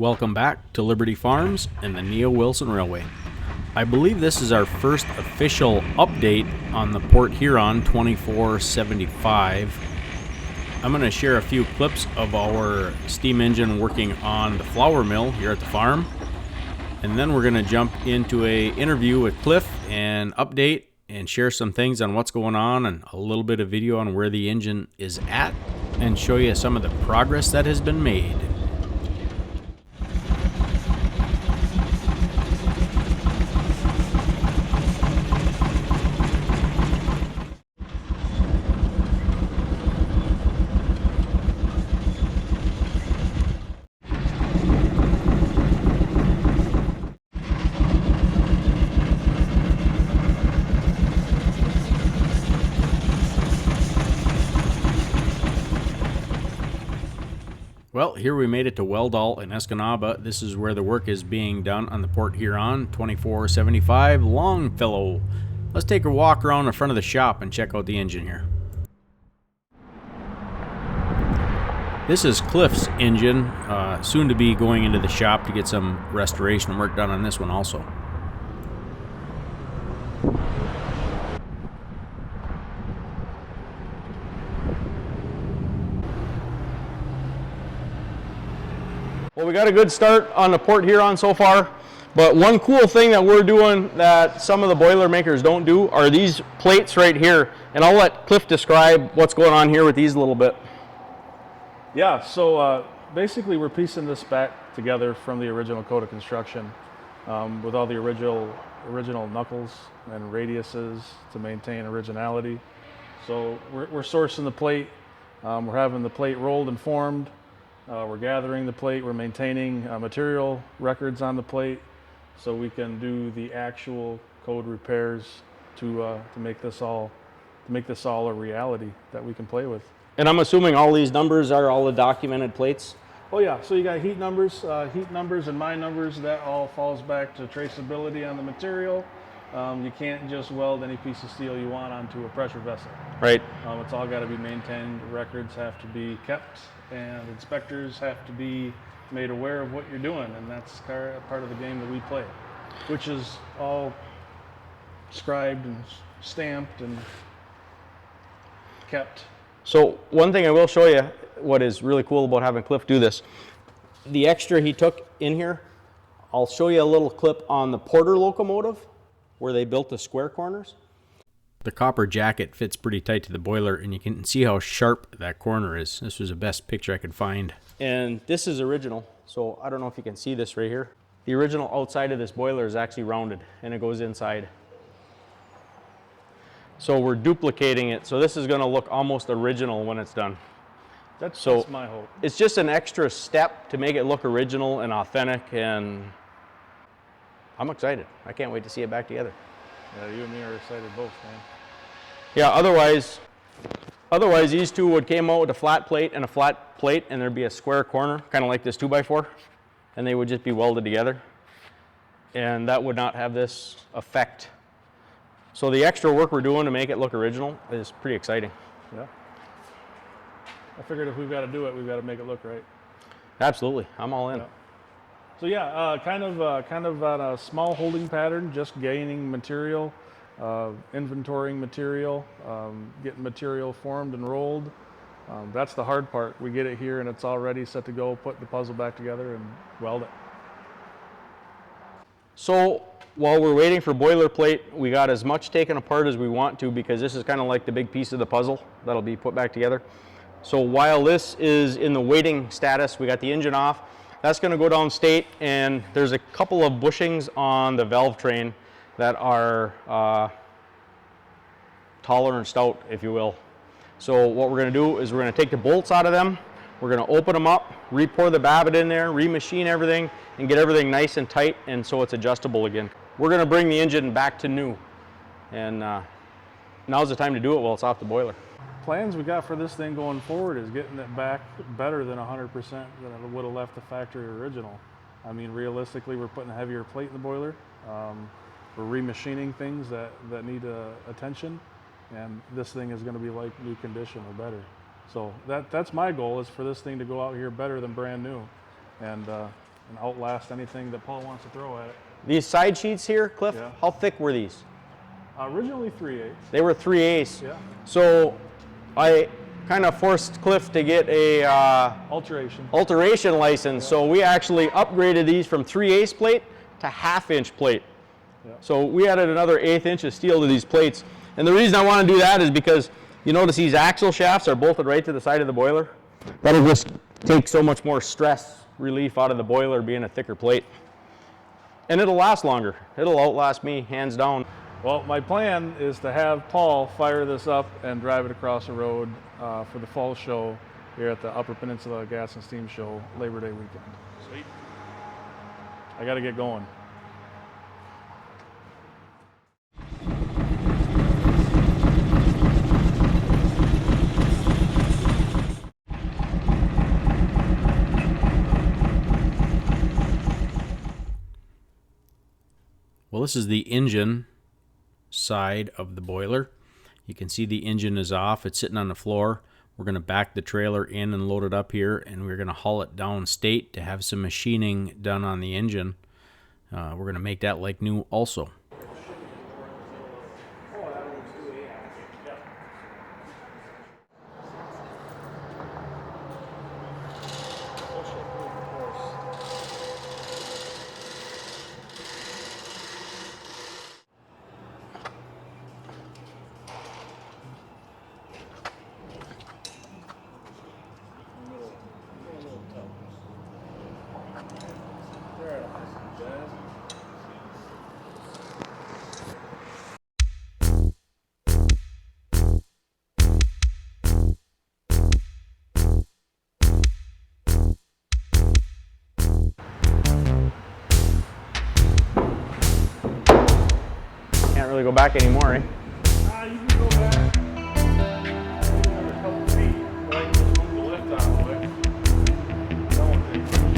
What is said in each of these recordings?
Welcome back to Liberty Farms and the Neo Wilson Railway. I believe this is our first official update on the Port Huron 2475. I'm going to share a few clips of our steam engine working on the flour mill here at the farm. And then we're going to jump into an interview with Cliff and update and share some things on what's going on and a little bit of video on where the engine is at and show you some of the progress that has been made. Well, here we made it to Weldall in Escanaba. This is where the work is being done on the Port Huron 2475 Longfellow. Let's take a walk around the front of the shop and check out the engine here. This is Cliff's engine, soon to be going into the shop to get some restoration work done on this one also. Well, we got a good start on the Port Huron so far, but one cool thing that we're doing that some of the boiler makers don't do are these plates right here, and I'll let Cliff describe what's going on here with these a little bit. Yeah, so basically we're piecing this back together from the original code of construction with all the original knuckles and radiuses to maintain originality. So we're sourcing the plate, we're having the plate rolled and formed. We're gathering the plate, we're maintaining material records on the plate so we can do the actual code repairs to make this all a reality that we can play with. And I'm assuming all these numbers are all the documented plates? Oh yeah, so you got heat numbers and my numbers, that all falls back to traceability on the material. You can't just weld any piece of steel you want onto a pressure vessel. Right. It's all got to be maintained, records have to be kept, and inspectors have to be made aware of what you're doing, and that's part of the game that we play, which is all scribed and stamped and kept. So one thing I will show you, what is really cool about having Cliff do this, the extra he took in here, I'll show you a little clip on the Porter locomotive where they built the square corners. The copper jacket fits pretty tight to the boiler, and you can see how sharp that corner is. This was the best picture I could find. And this is original, so I don't know if you can see this right here. The original outside of this boiler is actually rounded, and it goes inside. So we're duplicating it, so this is going to look almost original when it's done. That's my hope. It's just an extra step to make it look original and authentic, and I'm excited. I can't wait to see it back together. Yeah, you and me are excited both, man. Yeah, otherwise these two would came out with a flat plate and a flat plate, and there'd be a square corner, kind of like this 2x4, and they would just be welded together. And that would not have this effect. So the extra work we're doing to make it look original is pretty exciting. Yeah. I figured if we've got to do it, we've got to make it look right. Absolutely, I'm all in. Yeah. So yeah, kind of on a small holding pattern, just gaining material, inventorying material, getting material formed and rolled. That's the hard part. We get it here and it's all ready, set to go, put the puzzle back together and weld it. So while we're waiting for boilerplate, we got as much taken apart as we want to because this is kind of like the big piece of the puzzle that'll be put back together. So while this is in the waiting status, we got the engine off. That's going to go downstate, and there's a couple of bushings on the valve train that are taller and stout, if you will. So what we're going to do is we're going to take the bolts out of them, we're going to open them up, re-pour the babbitt in there, re-machine everything, and get everything nice and tight, and so it's adjustable again. We're going to bring the engine back to new, and now's the time to do it while it's off the boiler. Plans we got for this thing going forward is getting it back better than 100% than it would have left the factory original. I mean, realistically, we're putting a heavier plate in the boiler. We're remachining things that need attention, and this thing is going to be like new condition or better. So that's my goal, is for this thing to go out here better than brand new. And and outlast anything that Paul wants to throw at it. These side sheets here, Cliff, Yeah. how thick were these? Originally 3/8. They were 3/8. Yeah. So I kind of forced Cliff to get a Alteration. license. So we actually upgraded these from 3/8 plate to 1/2 inch plate. Yeah. So we added another 1/8 inch of steel to these plates. And the reason I want to do that is because you notice these axle shafts are bolted right to the side of the boiler. That'll just take so much more stress relief out of the boiler being a thicker plate. And it'll last longer. It'll outlast me, hands down. Well, my plan is to have Paul fire this up and drive it across the road for the fall show here at the Upper Peninsula Gas and Steam Show Labor Day weekend. Sweet. I got to get going. Well, this is the engine side of the boiler. You can see the engine is off. It's sitting on the floor. We're going to back the trailer in and load it up here, and we're going to haul it downstate to have some machining done on the engine. We're going to make that like new also. Can't really go back anymore, eh? You can go back another couple feet, but I can just move the lift out of the way. That won't take much.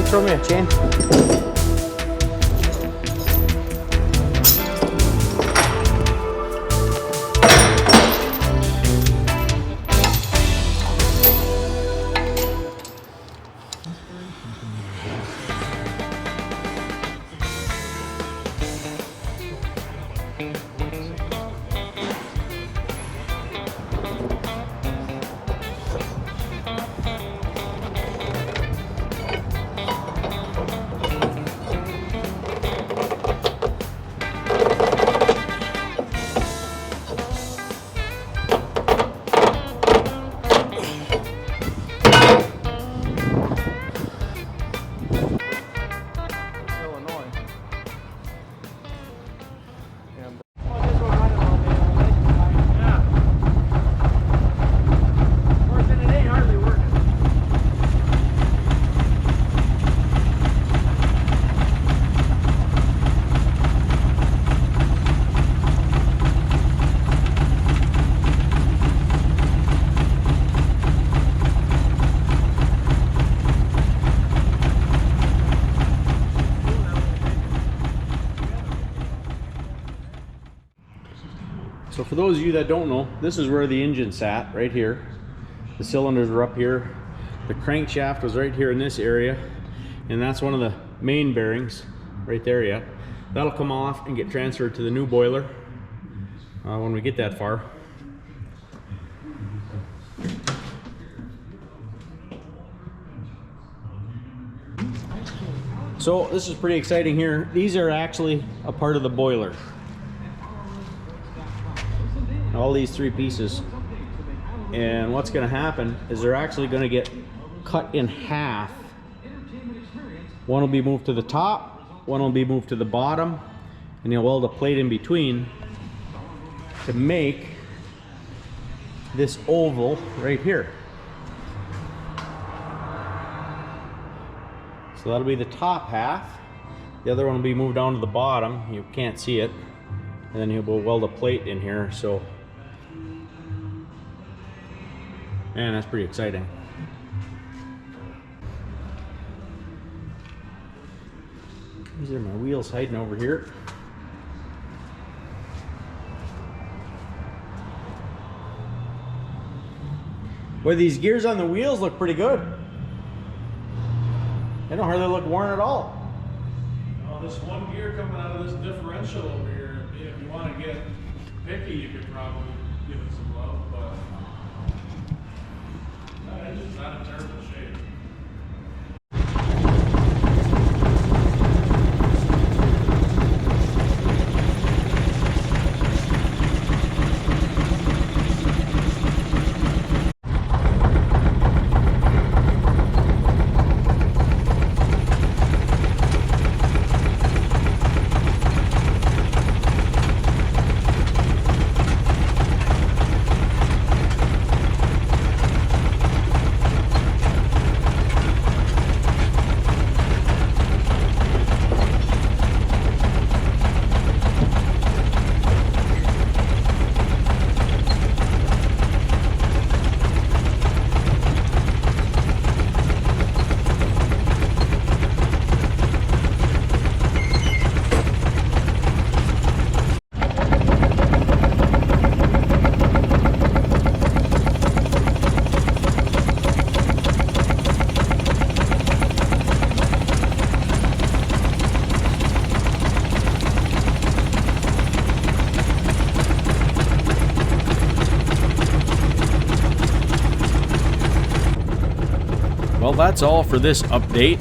Throw me a chain. So for those of you that don't know, this is where the engine sat, right here. The cylinders were up here. The crankshaft was right here in this area. And that's one of the main bearings right there yet. That'll come off and get transferred to the new boiler when we get that far. So this is pretty exciting here. These are actually a part of the boiler. all these 3 pieces. And what's going to happen is they're actually going to get cut in half. One will be moved to the top, one will be moved to the bottom, and you'll weld a plate in between to make this oval right here. So that'll be the top half. The other one will be moved down to the bottom. You can't see it. And then he'll weld a plate in here. So, man, that's pretty exciting. These are my wheels hiding over here. Boy, these gears on the wheels look pretty good. They don't hardly look worn at all. Well, this one gear coming out of this differential over here, if you want to get picky, you could probably give it some love, but it's just not in terrible shape. Well, that's all for this update.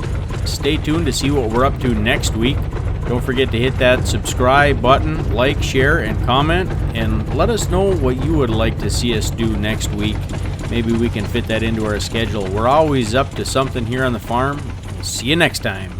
Stay tuned to see what we're up to next week. Don't forget to hit that subscribe button, like, share, and comment, and let us know what you would like to see us do next week. Maybe we can fit that into our schedule. We're always up to something here on the farm. We'll see you next time.